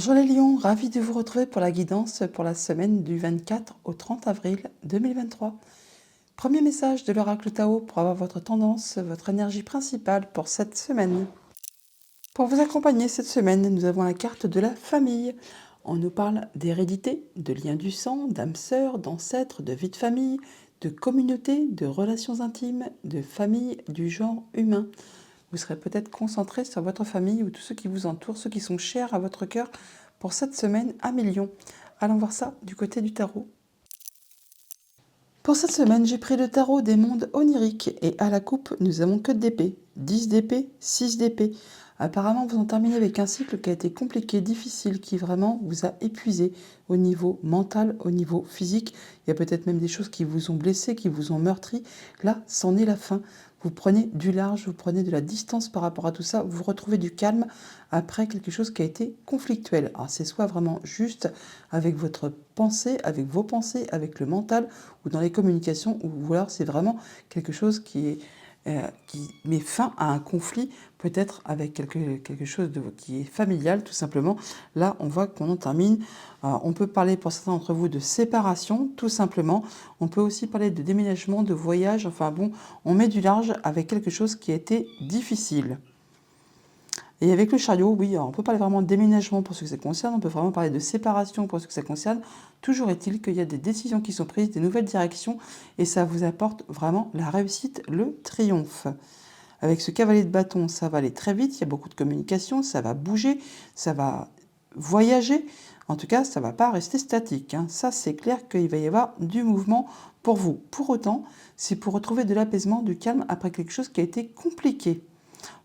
Bonjour les lions, ravi de vous retrouver pour la guidance pour la semaine du 24 au 30 avril 2023. Premier message de l'oracle Tao pour avoir votre tendance, votre énergie principale pour cette semaine. Pour vous accompagner cette semaine, nous avons la carte de la famille. On nous parle d'hérédité, de liens du sang, d'âme sœur, d'ancêtres, de vie de famille, de communauté, de relations intimes, de famille du genre humain. Vous serez peut-être concentré sur votre famille ou tous ceux qui vous entourent, ceux qui sont chers à votre cœur pour cette semaine à millions. Allons voir ça du côté du tarot. Pour cette semaine, j'ai pris le tarot des mondes oniriques et à la coupe, nous avons que d'épée. 10 d'épée, 6 d'épée. Apparemment, vous en terminez avec un cycle qui a été compliqué, difficile, qui vraiment vous a épuisé au niveau mental, au niveau physique. Il y a peut-être même des choses qui vous ont blessé, qui vous ont meurtri. Là, c'en est la fin. Vous prenez du large, vous prenez de la distance par rapport à tout ça, vous retrouvez du calme après quelque chose qui a été conflictuel. Alors c'est soit vraiment juste avec votre pensée, avec vos pensées, avec le mental, ou dans les communications, ou alors c'est vraiment quelque chose qui met fin à un conflit, peut-être avec quelque chose qui est familial, tout simplement. Là, on voit qu'on en termine. On peut parler pour certains d'entre vous de séparation, tout simplement. On peut aussi parler de déménagement, de voyage. Enfin bon, on met du large avec quelque chose qui a été difficile. Et avec le chariot, oui, on peut parler vraiment de déménagement pour ce que ça concerne, on peut vraiment parler de séparation pour ce que ça concerne. Toujours est-il qu'il y a des décisions qui sont prises, des nouvelles directions, et ça vous apporte vraiment la réussite, le triomphe. Avec ce cavalier de bâton, ça va aller très vite, il y a beaucoup de communication, ça va bouger, ça va voyager. En tout cas, ça ne va pas rester statique. Ça, c'est clair qu'il va y avoir du mouvement pour vous. Pour autant, c'est pour retrouver de l'apaisement, du calme après quelque chose qui a été compliqué.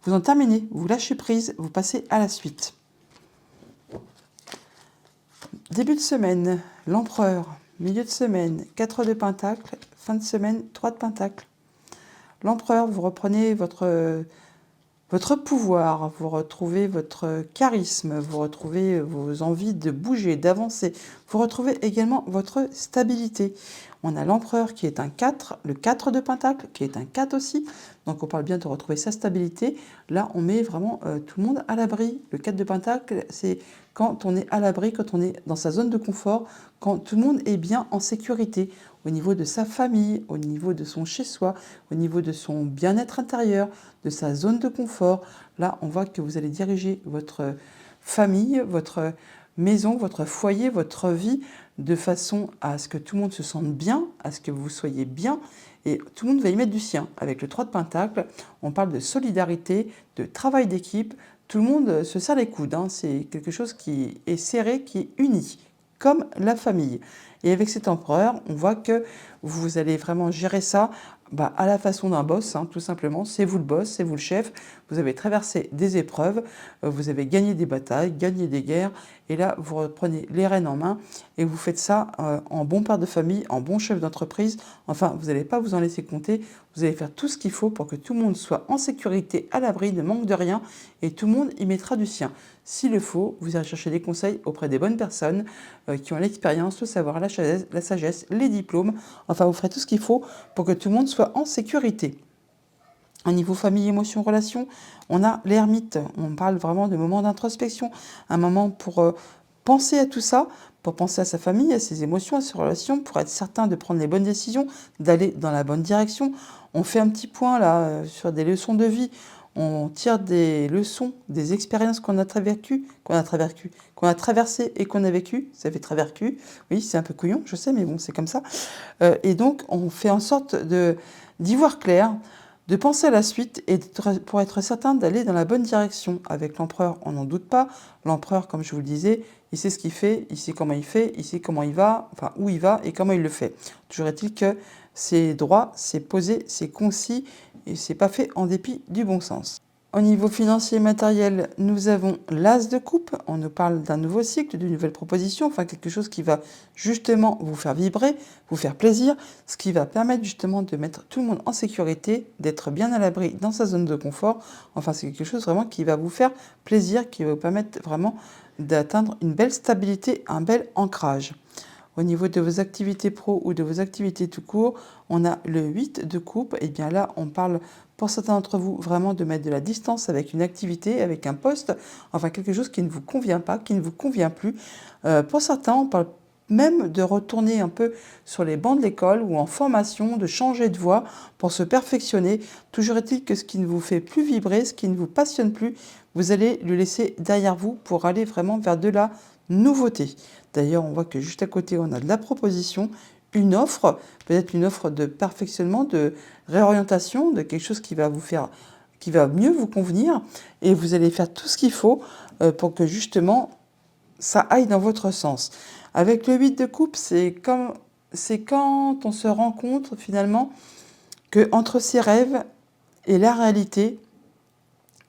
Vous en terminez, vous lâchez prise, vous passez à la suite. Début de semaine, l'empereur. Milieu de semaine, 4 de pentacles. Fin de semaine, 3 de pentacles. L'empereur, vous reprenez votre pouvoir, vous retrouvez votre charisme, vous retrouvez vos envies de bouger, d'avancer. Vous retrouvez également votre stabilité. On a l'empereur qui est un 4, le 4 de pentacle qui est un 4 aussi. Donc on parle bien de retrouver sa stabilité. Là, on met vraiment tout le monde à l'abri. Le 4 de pentacle, c'est quand on est à l'abri, quand on est dans sa zone de confort, quand tout le monde est bien en sécurité au niveau de sa famille, au niveau de son chez-soi, au niveau de son bien-être intérieur, de sa zone de confort. Là, on voit que vous allez diriger votre famille, votre maison, votre foyer, votre vie, de façon à ce que tout le monde se sente bien, à ce que vous soyez bien, et tout le monde va y mettre du sien. Avec le 3 de Pentacle, on parle de solidarité, de travail d'équipe, tout le monde se serre les coudes, c'est quelque chose qui est serré, qui est uni, comme la famille. Et avec cet empereur, on voit que vous allez vraiment gérer ça à la façon d'un boss, tout simplement. C'est vous le boss, c'est vous le chef. Vous avez traversé des épreuves, vous avez gagné des batailles, gagné des guerres. Et là, vous reprenez les rênes en main et vous faites ça en bon père de famille, en bon chef d'entreprise. Enfin, vous n'allez pas vous en laisser compter. Vous allez faire tout ce qu'il faut pour que tout le monde soit en sécurité, à l'abri, ne manque de rien. Et tout le monde y mettra du sien. S'il le faut, vous irez chercher des conseils auprès des bonnes personnes qui ont l'expérience, le savoir, la sagesse, les diplômes. Enfin, vous ferez tout ce qu'il faut pour que tout le monde soit en sécurité. Au niveau famille, émotion, relation, on a l'ermite. On parle vraiment de moments d'introspection, un moment pour penser à tout ça, pour penser à sa famille, à ses émotions, à ses relations, pour être certain de prendre les bonnes décisions, d'aller dans la bonne direction. On fait un petit point là sur des leçons de vie. On tire des leçons, des expériences qu'on a traversées et qu'on a vécues. Ça fait travercu. Oui, c'est un peu couillon, je sais, mais bon, c'est comme ça. Et donc, on fait en sorte d'y voir clair, de penser à la suite et pour être certain d'aller dans la bonne direction. Avec l'empereur, on n'en doute pas. L'empereur, comme je vous le disais, il sait ce qu'il fait, il sait comment il fait, il sait comment il va, enfin où il va et comment il le fait. Toujours est-il que c'est droit, c'est posé, c'est concis et c'est pas fait en dépit du bon sens. Au niveau financier et matériel, nous avons l'as de coupe. On nous parle d'un nouveau cycle, d'une nouvelle proposition, enfin quelque chose qui va justement vous faire vibrer, vous faire plaisir, ce qui va permettre justement de mettre tout le monde en sécurité, d'être bien à l'abri dans sa zone de confort. Enfin, c'est quelque chose vraiment qui va vous faire plaisir, qui va vous permettre vraiment d'atteindre une belle stabilité, un bel ancrage. au niveau de vos activités pro ou de vos activités tout court, on a le 8 de coupe. Et bien là, on parle pour certains d'entre vous vraiment de mettre de la distance avec une activité, avec un poste, enfin quelque chose qui ne vous convient pas, qui ne vous convient plus. Pour certains, on parle même de retourner un peu sur les bancs de l'école ou en formation, de changer de voie pour se perfectionner. Toujours est-il que ce qui ne vous fait plus vibrer, ce qui ne vous passionne plus, vous allez le laisser derrière vous pour aller vraiment vers de la nouveauté. D'ailleurs, on voit que juste à côté, on a de la proposition, une offre, peut-être une offre de perfectionnement, de réorientation, de quelque chose qui va vous faire, qui va mieux vous convenir, et vous allez faire tout ce qu'il faut pour que justement ça aille dans votre sens. Avec le 8 de coupe, c'est quand on se rend compte finalement que entre ses rêves et la réalité,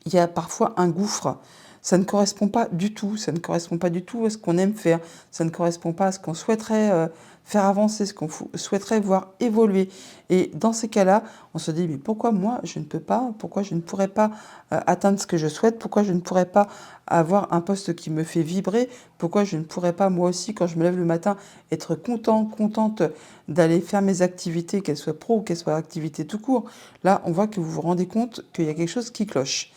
il y a parfois un gouffre. Ça ne correspond pas du tout, ça ne correspond pas du tout à ce qu'on aime faire, ça ne correspond pas à ce qu'on souhaiterait faire avancer, ce qu'on souhaiterait voir évoluer. Et dans ces cas-là, on se dit, mais pourquoi moi je ne peux pas, pourquoi je ne pourrais pas atteindre ce que je souhaite, pourquoi je ne pourrais pas avoir un poste qui me fait vibrer, pourquoi je ne pourrais pas moi aussi, quand je me lève le matin, être contente d'aller faire mes activités, qu'elles soient pro ou qu'elles soient activités tout court. Là, on voit que vous vous rendez compte qu'il y a quelque chose qui cloche.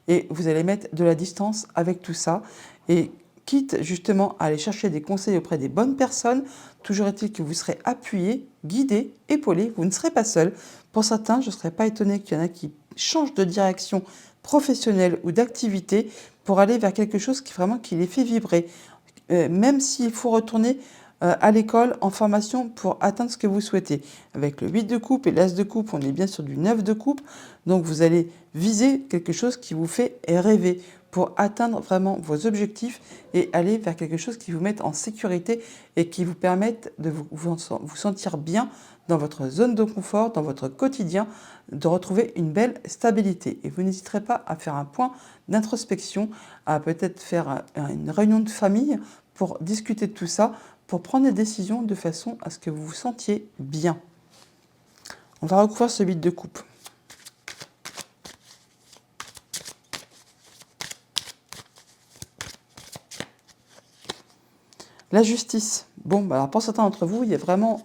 Et vous allez mettre de la distance avec tout ça. Et quitte justement à aller chercher des conseils auprès des bonnes personnes, toujours est-il que vous serez appuyé, guidé, épaulé, vous ne serez pas seul. Pour certains, je ne serais pas étonnée qu'il y en a qui changent de direction professionnelle ou d'activité pour aller vers quelque chose qui les fait vibrer. Même s'il faut retourner à l'école en formation pour atteindre ce que vous souhaitez. Avec le 8 de coupe et l'As de coupe, on est bien sur du 9 de coupe. Donc vous allez viser quelque chose qui vous fait rêver pour atteindre vraiment vos objectifs et aller vers quelque chose qui vous mette en sécurité et qui vous permette de vous sentir bien dans votre zone de confort, dans votre quotidien, de retrouver une belle stabilité. Et vous n'hésiterez pas à faire un point d'introspection, à peut-être faire une réunion de famille pour discuter de tout ça, pour prendre des décisions de façon à ce que vous vous sentiez bien. On va recouvrir ce 8 de coupe. La justice. Bon, alors pour certains d'entre vous, il y a vraiment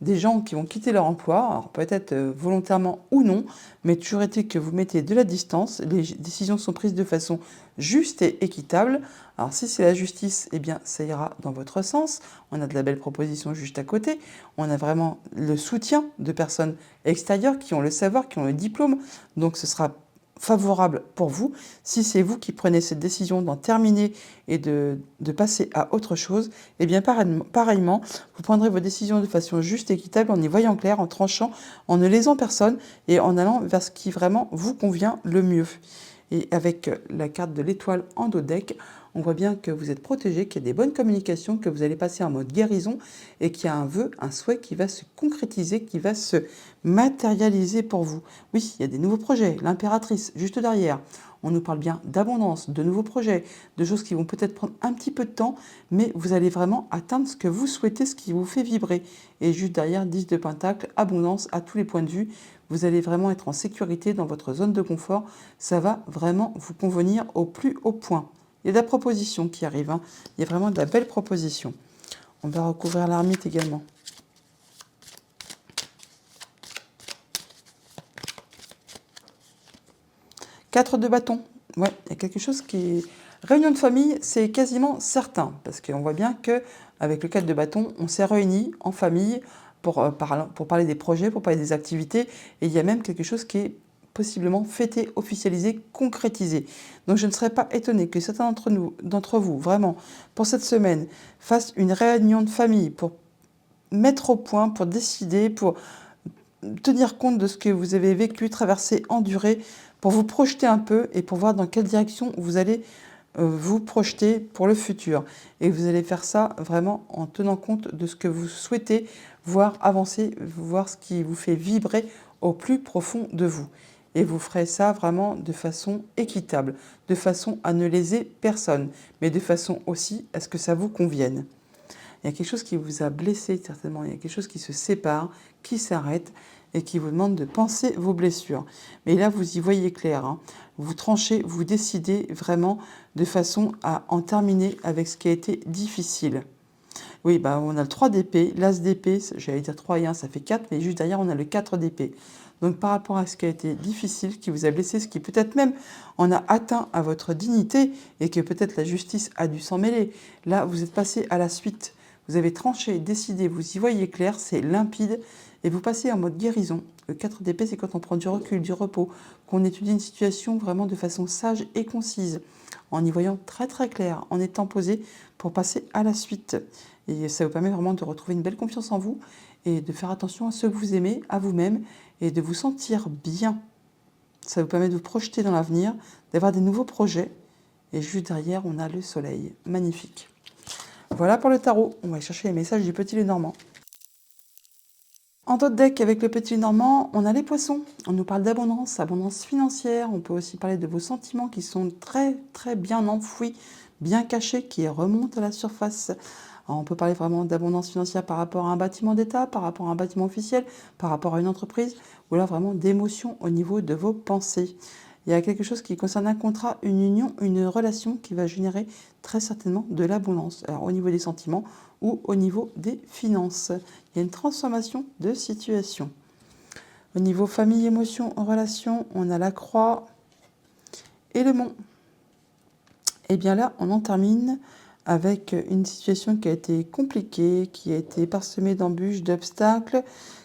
des gens qui vont quitter leur emploi, alors peut-être volontairement ou non, mais toujours est-il que vous mettez de la distance, les décisions sont prises de façon juste et équitable. Alors si c'est la justice, eh bien ça ira dans votre sens, on a de la belle proposition juste à côté, on a vraiment le soutien de personnes extérieures qui ont le savoir, qui ont le diplôme, donc ce sera favorable pour vous. Si c'est vous qui prenez cette décision d'en terminer et de passer à autre chose, eh bien pareillement, vous prendrez vos décisions de façon juste et équitable, en y voyant clair, en tranchant, en ne lésant personne et en allant vers ce qui vraiment vous convient le mieux. Et avec la carte de l'étoile en dos de deck, on voit bien que vous êtes protégé, qu'il y a des bonnes communications, que vous allez passer en mode guérison et qu'il y a un vœu, un souhait qui va se concrétiser, qui va se matérialiser pour vous. Oui, il y a des nouveaux projets, l'impératrice juste derrière. On nous parle bien d'abondance, de nouveaux projets, de choses qui vont peut-être prendre un petit peu de temps, mais vous allez vraiment atteindre ce que vous souhaitez, ce qui vous fait vibrer. Et juste derrière, 10 de Pentacle, abondance à tous les points de vue. Vous allez vraiment être en sécurité dans votre zone de confort. Ça va vraiment vous convenir au plus haut point. Il y a de la proposition qui arrive. Il y a vraiment de la belle proposition. On va recouvrir l'ermite également. Quatre de bâton. Ouais, il y a quelque chose qui est... Réunion de famille, c'est quasiment certain. Parce qu'on voit bien qu'avec le 4 de bâton, on s'est réunis en famille pour parler des projets, pour parler des activités. Et il y a même quelque chose qui est possiblement fêté, officialisé, concrétisé. Donc je ne serais pas étonnée que certains d'entre vous, vraiment, pour cette semaine, fassent une réunion de famille pour mettre au point, pour décider, pour tenir compte de ce que vous avez vécu, traversé, enduré, pour vous projeter un peu et pour voir dans quelle direction vous allez vous projeter pour le futur. Et vous allez faire ça vraiment en tenant compte de ce que vous souhaitez voir avancer, voir ce qui vous fait vibrer au plus profond de vous. Et vous ferez ça vraiment de façon équitable, de façon à ne léser personne, mais de façon aussi à ce que ça vous convienne. Il y a quelque chose qui vous a blessé certainement, il y a quelque chose qui se sépare, qui s'arrête et qui vous demande de penser vos blessures. Mais là, vous y voyez clair. Vous tranchez, vous décidez vraiment de façon à en terminer avec ce qui a été difficile. Oui, bah, on a le 3 d'épée, l'as d'épée, j'allais dire 3 et 1, ça fait 4, mais juste derrière, on a le 4 d'épée. Donc par rapport à ce qui a été difficile, qui vous a blessé, ce qui peut-être même en a atteint à votre dignité et que peut-être la justice a dû s'en mêler, là, vous êtes passé à la suite. Vous avez tranché, décidé, vous y voyez clair, c'est limpide et vous passez en mode guérison. Le 4 d'épée, c'est quand on prend du recul, du repos, qu'on étudie une situation vraiment de façon sage et concise, en y voyant très très clair, en étant posé pour passer à la suite. Et ça vous permet vraiment de retrouver une belle confiance en vous et de faire attention à ceux que vous aimez, à vous-même et de vous sentir bien. Ça vous permet de vous projeter dans l'avenir, d'avoir des nouveaux projets. Et juste derrière, on a le soleil. Magnifique. Voilà pour le tarot. On va chercher les messages du petit Lenormand. En d'autres decks, avec le petit Lenormand, on a les poissons. On nous parle d'abondance, abondance financière. On peut aussi parler de vos sentiments qui sont très très bien enfouis, bien cachés, qui remontent à la surface. Alors, on peut parler vraiment d'abondance financière par rapport à un bâtiment d'État, par rapport à un bâtiment officiel, par rapport à une entreprise, ou là vraiment d'émotions au niveau de vos pensées. Il y a quelque chose qui concerne un contrat, une union, une relation qui va générer très certainement de l'abondance. Alors au niveau des sentiments ou au niveau des finances. Il y a une transformation de situation. Au niveau famille, émotion, relation, on a la croix et le mont. Et bien là, on en termine avec une situation qui a été compliquée, qui a été parsemée d'embûches, d'obstacles,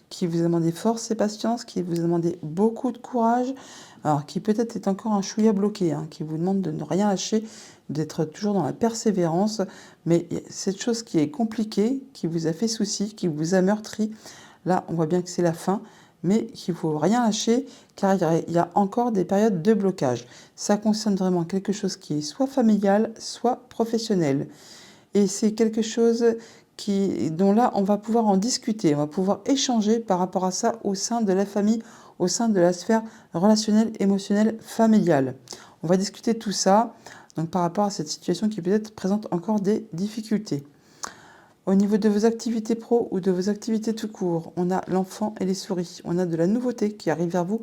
qui vous a demandé force et patience, qui vous a demandé beaucoup de courage, alors qui peut-être est encore un chouïa bloqué, hein, qui vous demande de ne rien lâcher, d'être toujours dans la persévérance, mais cette chose qui est compliquée, qui vous a fait souci, qui vous a meurtri, là on voit bien que c'est la fin, mais qu'il ne faut rien lâcher, car il y a encore des périodes de blocage. Ça concerne vraiment quelque chose qui est soit familial, soit professionnel. Et c'est quelque chose dont là, on va pouvoir en discuter, on va pouvoir échanger par rapport à ça au sein de la famille, au sein de la sphère relationnelle, émotionnelle, familiale. On va discuter de tout ça, donc par rapport à cette situation qui peut-être présente encore des difficultés. Au niveau de vos activités pro ou de vos activités tout court, on a l'enfant et les souris. On a de la nouveauté qui arrive vers vous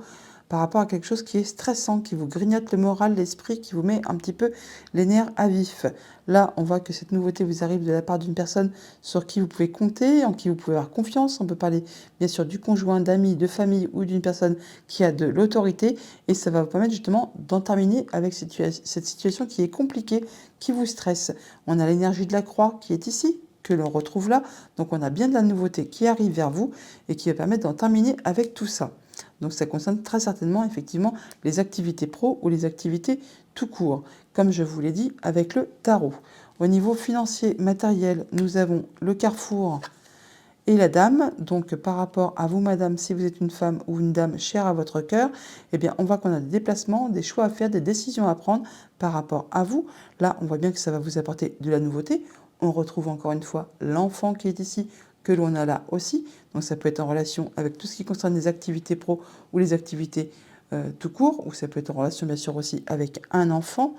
par rapport à quelque chose qui est stressant, qui vous grignote le moral, l'esprit, qui vous met un petit peu les nerfs à vif. Là, on voit que cette nouveauté vous arrive de la part d'une personne sur qui vous pouvez compter, en qui vous pouvez avoir confiance. On peut parler bien sûr du conjoint, d'amis, de famille ou d'une personne qui a de l'autorité. Et ça va vous permettre justement d'en terminer avec cette situation qui est compliquée, qui vous stresse. On a l'énergie de la croix qui est ici, que l'on retrouve là. Donc on a bien de la nouveauté qui arrive vers vous et qui va permettre d'en terminer avec tout ça. Donc ça concerne très certainement effectivement les activités pro ou les activités tout court, comme je vous l'ai dit avec le tarot. Au niveau financier, matériel, nous avons le carrefour et la dame. Donc par rapport à vous madame, si vous êtes une femme ou une dame chère à votre cœur, eh bien on voit qu'on a des déplacements, des choix à faire, des décisions à prendre par rapport à vous. Là on voit bien que ça va vous apporter de la nouveauté. On retrouve encore une fois l'enfant qui est ici, que l'on a là aussi. Donc ça peut être en relation avec tout ce qui concerne les activités pro ou les activités tout court, ou ça peut être en relation bien sûr aussi avec un enfant.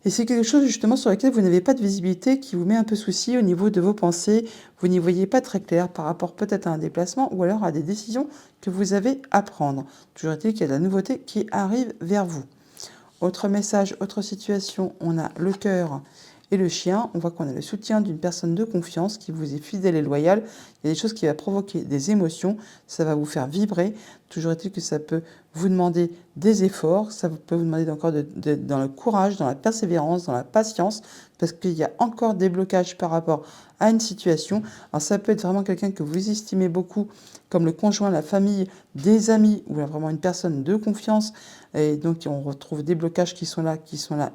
Et c'est quelque chose justement sur lequel vous n'avez pas de visibilité, qui vous met un peu souci au niveau de vos pensées. Vous n'y voyez pas très clair par rapport peut-être à un déplacement ou alors à des décisions que vous avez à prendre. Toujours est-il qu'il y a de la nouveauté qui arrive vers vous. Autre message, autre situation, on a le cœur et le chien. On voit qu'on a le soutien d'une personne de confiance qui vous est fidèle et loyale. Il y a des choses qui vont provoquer des émotions, ça va vous faire vibrer. Toujours est-il que ça peut vous demander des efforts, ça peut vous demander encore dans le courage, dans la persévérance, dans la patience, parce qu'il y a encore des blocages par rapport à une situation. Alors ça peut être vraiment quelqu'un que vous estimez beaucoup, comme le conjoint, la famille, des amis, ou vraiment une personne de confiance. Et donc on retrouve des blocages qui sont là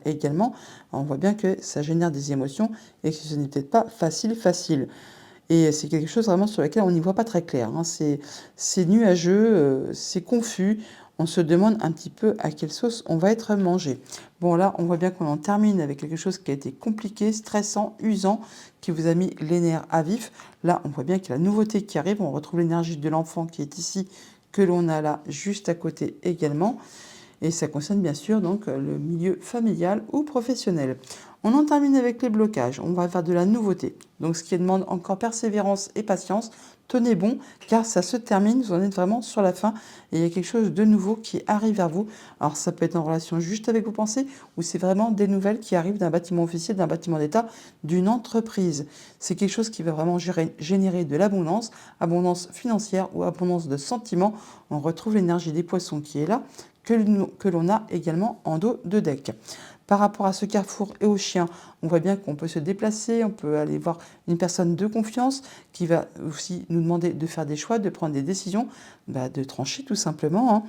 également. Alors, on voit bien que ça génère des émotions et que ce n'est peut-être pas facile. Et c'est quelque chose vraiment sur lequel on n'y voit pas très clair, hein. C'est nuageux, c'est confus. On se demande un petit peu à quelle sauce on va être mangé. Bon, là, on voit bien qu'on en termine avec quelque chose qui a été compliqué, stressant, usant, qui vous a mis les nerfs à vif. Là, on voit bien qu'il y a la nouveauté qui arrive. On retrouve l'énergie de l'enfant qui est ici, que l'on a là, juste à côté également. Et ça concerne bien sûr donc le milieu familial ou professionnel. On en termine avec les blocages. On va faire de la nouveauté. Donc ce qui demande encore persévérance et patience. tenez bon, car ça se termine, vous en êtes vraiment sur la fin, et il y a quelque chose de nouveau qui arrive vers vous. Alors ça peut être en relation juste avec vos pensées, ou c'est vraiment des nouvelles qui arrivent d'un bâtiment officiel, d'un bâtiment d'État, d'une entreprise. C'est quelque chose qui va vraiment générer de l'abondance, abondance financière ou abondance de sentiments. On retrouve l'énergie des poissons qui est là, que l'on a également en dos de deck. Par rapport à ce carrefour et au chien, on voit bien qu'on peut se déplacer, on peut aller voir une personne de confiance qui va aussi nous demander de faire des choix, de prendre des décisions, de trancher tout simplement.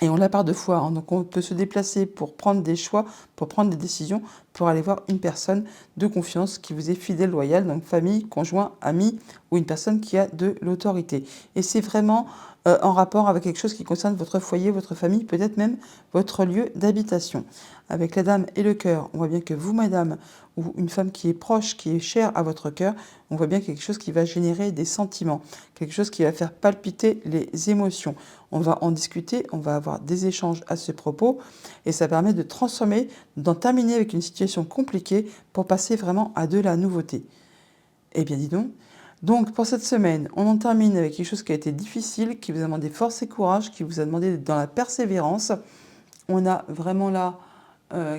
Et on l'a par deux fois, donc on peut se déplacer pour prendre des choix, pour prendre des décisions, pour aller voir une personne de confiance qui vous est fidèle, loyale, donc famille, conjoint, ami, ou une personne qui a de l'autorité. Et c'est vraiment en rapport avec quelque chose qui concerne votre foyer, votre famille, peut-être même votre lieu d'habitation. Avec la dame et le cœur, on voit bien que vous, madame, ou une femme qui est proche, qui est chère à votre cœur, on voit bien quelque chose qui va générer des sentiments, quelque chose qui va faire palpiter les émotions. On va en discuter, on va avoir des échanges à ce propos, et ça permet de transformer, d'en terminer avec une situation compliquée pour passer vraiment à de la nouveauté. Eh bien dis donc. Donc pour cette semaine, on en termine avec quelque chose qui a été difficile, qui vous a demandé force et courage, qui vous a demandé d'être dans la persévérance. On a vraiment là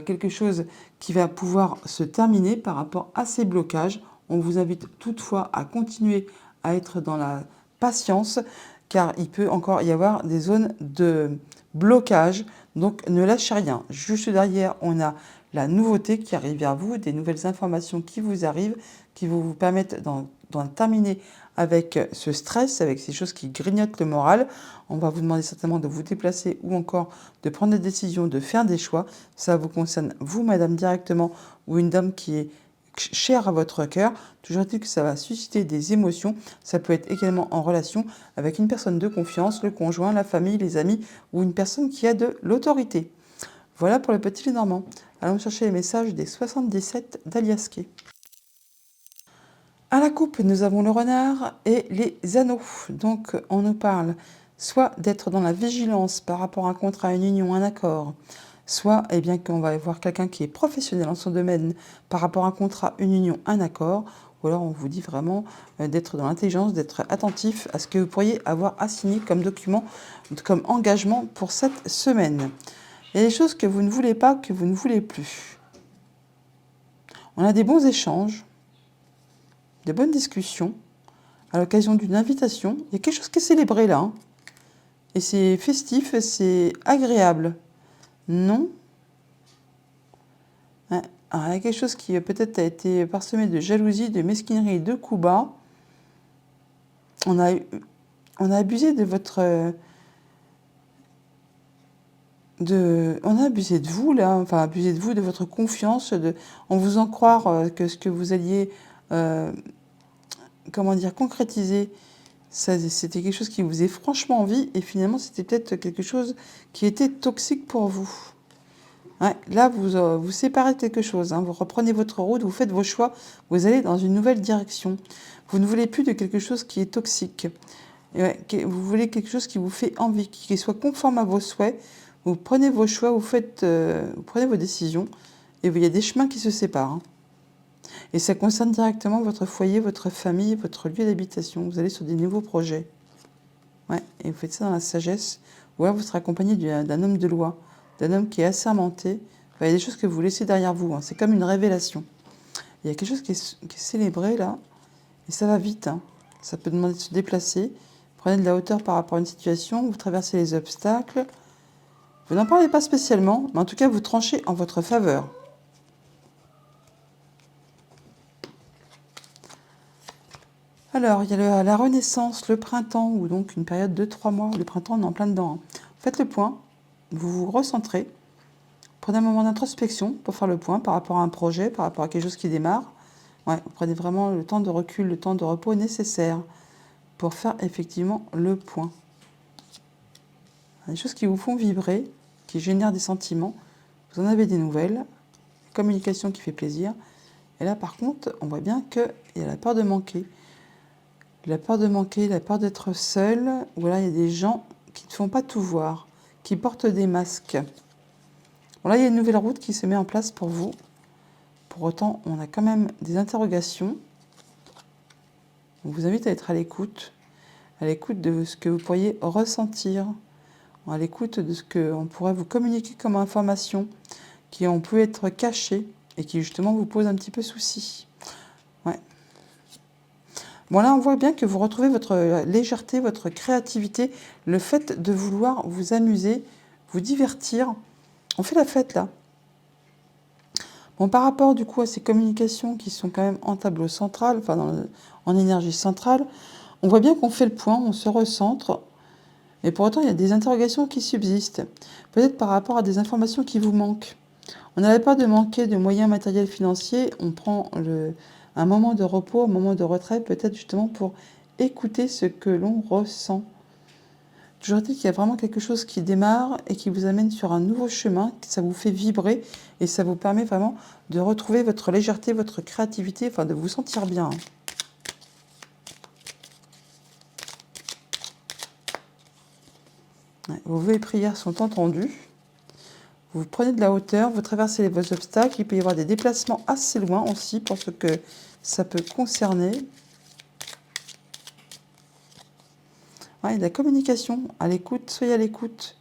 quelque chose qui va pouvoir se terminer par rapport à ces blocages. On vous invite toutefois à continuer à être dans la patience, car il peut encore y avoir des zones de blocage. Donc ne lâchez rien. Juste derrière, on a la nouveauté qui arrive vers vous, des nouvelles informations qui vous arrivent, qui vont vous permettre d'en terminer avec ce stress, avec ces choses qui grignotent le moral. On va vous demander certainement de vous déplacer ou encore de prendre des décisions, de faire des choix. Ça vous concerne, vous, madame, directement, ou une dame qui est chère à votre cœur. Toujours est-il que ça va susciter des émotions. Ça peut être également en relation avec une personne de confiance, le conjoint, la famille, les amis, ou une personne qui a de l'autorité. Voilà pour le petit Lenormand. Allons chercher les messages des 77 d'Aliasquet. À la coupe, nous avons le renard et les anneaux. Donc, on nous parle soit d'être dans la vigilance par rapport à un contrat, une union, un accord, soit qu'on va avoir quelqu'un qui est professionnel en son domaine par rapport à un contrat, une union, un accord, ou alors on vous dit vraiment d'être dans l'intelligence, d'être attentif à ce que vous pourriez avoir à signer comme document, comme engagement pour cette semaine. Il y a des choses que vous ne voulez pas, que vous ne voulez plus. On a des bons échanges, des bonnes discussions, à l'occasion d'une invitation. Il y a quelque chose qui est célébré là. Et c'est festif, c'est agréable. Non. Alors, il y a quelque chose qui peut-être a été parsemé de jalousie, de mesquinerie, de coups bas. On a abusé de votre... on a abusé de vous, là. Enfin, abusé de vous, de votre confiance, en vous en croire que ce que vous alliez... concrétiser. C'était quelque chose qui vous faisait franchement envie et finalement c'était peut-être quelque chose qui était toxique pour vous. Ouais, là, vous séparez de quelque chose, vous reprenez votre route, vous faites vos choix, vous allez dans une nouvelle direction. Vous ne voulez plus de quelque chose qui est toxique. Vous voulez quelque chose qui vous fait envie, qui soit conforme à vos souhaits. Vous prenez vos choix, vous prenez vos décisions et il y a des chemins qui se séparent. Et ça concerne directement votre foyer, votre famille, votre lieu d'habitation. Vous allez sur des nouveaux projets. Ouais, et vous faites ça dans la sagesse. Ou alors vous serez accompagné d'un homme de loi, d'un homme qui est assermenté. Enfin, il y a des choses que vous laissez derrière vous. C'est comme une révélation. Il y a quelque chose qui est célébré là. Et ça va vite. Ça peut demander de se déplacer. Prenez de la hauteur par rapport à une situation. Vous traversez les obstacles. Vous n'en parlez pas spécialement, mais en tout cas, vous tranchez en votre faveur. Alors, il y a la renaissance, le printemps, ou donc une période de 3 mois. Le printemps, on est en plein dedans. Faites le point, vous vous recentrez. Prenez un moment d'introspection pour faire le point par rapport à un projet, par rapport à quelque chose qui démarre. Ouais, vous prenez vraiment le temps de recul, le temps de repos nécessaire pour faire effectivement le point. Des choses qui vous font vibrer, qui génèrent des sentiments. Vous en avez des nouvelles. Communication qui fait plaisir. Et là, par contre, on voit bien qu'il y a la peur de manquer. La peur de manquer, la peur d'être seul. Voilà, il y a des gens qui ne font pas tout voir, qui portent des masques. Bon, là, il y a une nouvelle route qui se met en place pour vous. Pour autant, on a quand même des interrogations. On vous invite à être à l'écoute de ce que vous pourriez ressentir, à l'écoute de ce qu'on pourrait vous communiquer comme information, qui ont pu être cachées et qui justement vous pose un petit peu souci. Ouais. Bon là, on voit bien que vous retrouvez votre légèreté, votre créativité, le fait de vouloir vous amuser, vous divertir. On fait la fête là. Bon, par rapport du coup à ces communications qui sont quand même en tableau central, enfin en énergie centrale, on voit bien qu'on fait le point, on se recentre, mais pour autant il y a des interrogations qui subsistent. Peut-être par rapport à des informations qui vous manquent. On n'avait pas de manquer de moyens matériels financiers, on prend un moment de repos, un moment de retrait, peut-être justement pour écouter ce que l'on ressent. Toujours est-il qu'il y a vraiment quelque chose qui démarre et qui vous amène sur un nouveau chemin, que ça vous fait vibrer et ça vous permet vraiment de retrouver votre légèreté, votre créativité, enfin de vous sentir bien. Ouais, vos vœux et prières sont entendus. Vous prenez de la hauteur, vous traversez vos obstacles. Il peut y avoir des déplacements assez loin aussi pour ce que ça peut concerner. Ouais, de la communication, à l'écoute, soyez à l'écoute.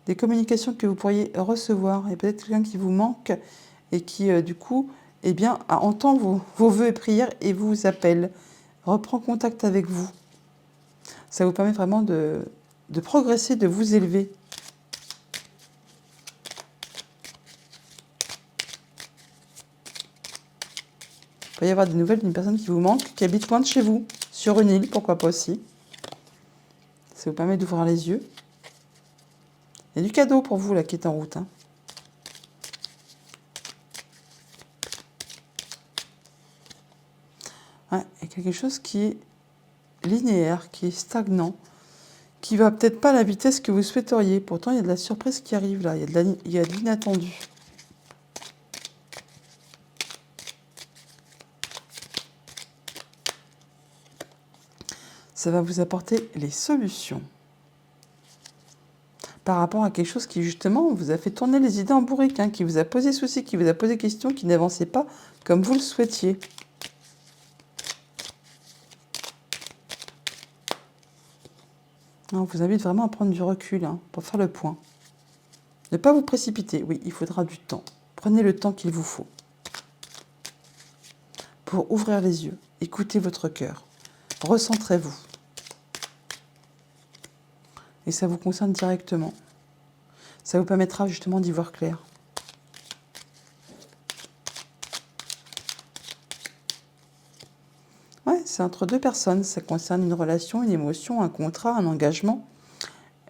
Des communications que vous pourriez recevoir. Et peut-être quelqu'un qui vous manque et qui, du coup, eh bien, entend vos vœux et prières et vous appelle. Reprend contact avec vous. Ça vous permet vraiment de progresser, de vous élever. Il peut y avoir des nouvelles d'une personne qui vous manque, qui habite loin de chez vous, sur une île, pourquoi pas aussi. Ça vous permet d'ouvrir les yeux. Il y a du cadeau pour vous là qui est en route. Ouais, il y a quelque chose qui est linéaire, qui est stagnant, qui va peut-être pas à la vitesse que vous souhaiteriez. Pourtant, il y a de la surprise qui arrive là, il y a de l'inattendu. Ça va vous apporter les solutions. Par rapport à quelque chose qui, justement, vous a fait tourner les idées en bourrique, qui vous a posé souci, qui vous a posé question, qui n'avançait pas comme vous le souhaitiez. On vous invite vraiment à prendre du recul pour faire le point. Ne pas vous précipiter. Oui, il faudra du temps. Prenez le temps qu'il vous faut pour ouvrir les yeux. Écoutez votre cœur. Recentrez-vous. Et ça vous concerne directement. Ça vous permettra justement d'y voir clair. Ouais, c'est entre deux personnes. Ça concerne une relation, une émotion, un contrat, un engagement.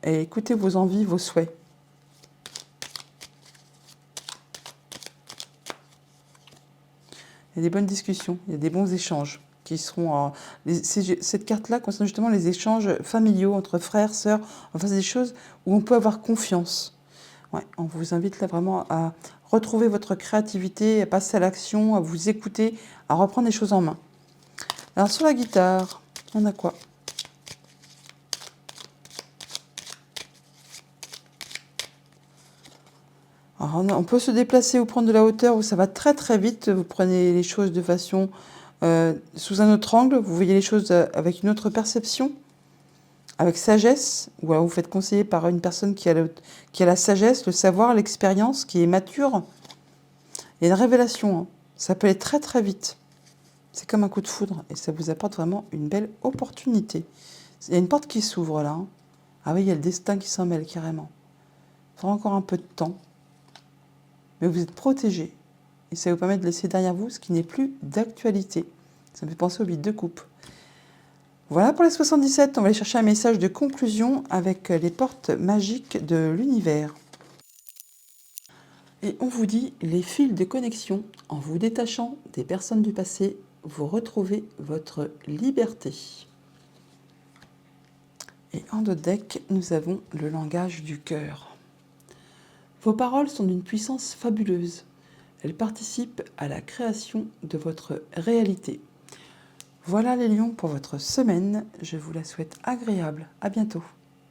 Et écoutez vos envies, vos souhaits. Il y a des bonnes discussions, il y a des bons échanges qui seront... cette carte-là concerne justement les échanges familiaux entre frères, sœurs, enfin c'est des choses où on peut avoir confiance. Ouais, on vous invite là vraiment à retrouver votre créativité, à passer à l'action, à vous écouter, à reprendre les choses en main. Alors sur la guitare, on a quoi ? Alors, on peut se déplacer ou prendre de la hauteur où ça va très très vite. Vous prenez les choses de façon sous un autre angle. Vous voyez les choses avec une autre perception, avec sagesse. Ou alors vous faites conseiller par une personne qui a la sagesse, le savoir, l'expérience, qui est mature. Il y a une révélation. Ça peut aller très très vite. C'est comme un coup de foudre et ça vous apporte vraiment une belle opportunité. Il y a une porte qui s'ouvre là. Ah oui, il y a le destin qui s'en mêle carrément. Il faudra encore un peu de temps. Mais vous êtes protégé. Et ça vous permet de laisser derrière vous ce qui n'est plus d'actualité. Ça me fait penser au 8 de coupe. Voilà pour les 77. On va aller chercher un message de conclusion avec les portes magiques de l'univers. Et on vous dit les fils de connexion. En vous détachant des personnes du passé, vous retrouvez votre liberté. Et en dos de deck, nous avons le langage du cœur. Vos paroles sont d'une puissance fabuleuse. Elles participent à la création de votre réalité. Voilà les lions pour votre semaine. Je vous la souhaite agréable. À bientôt.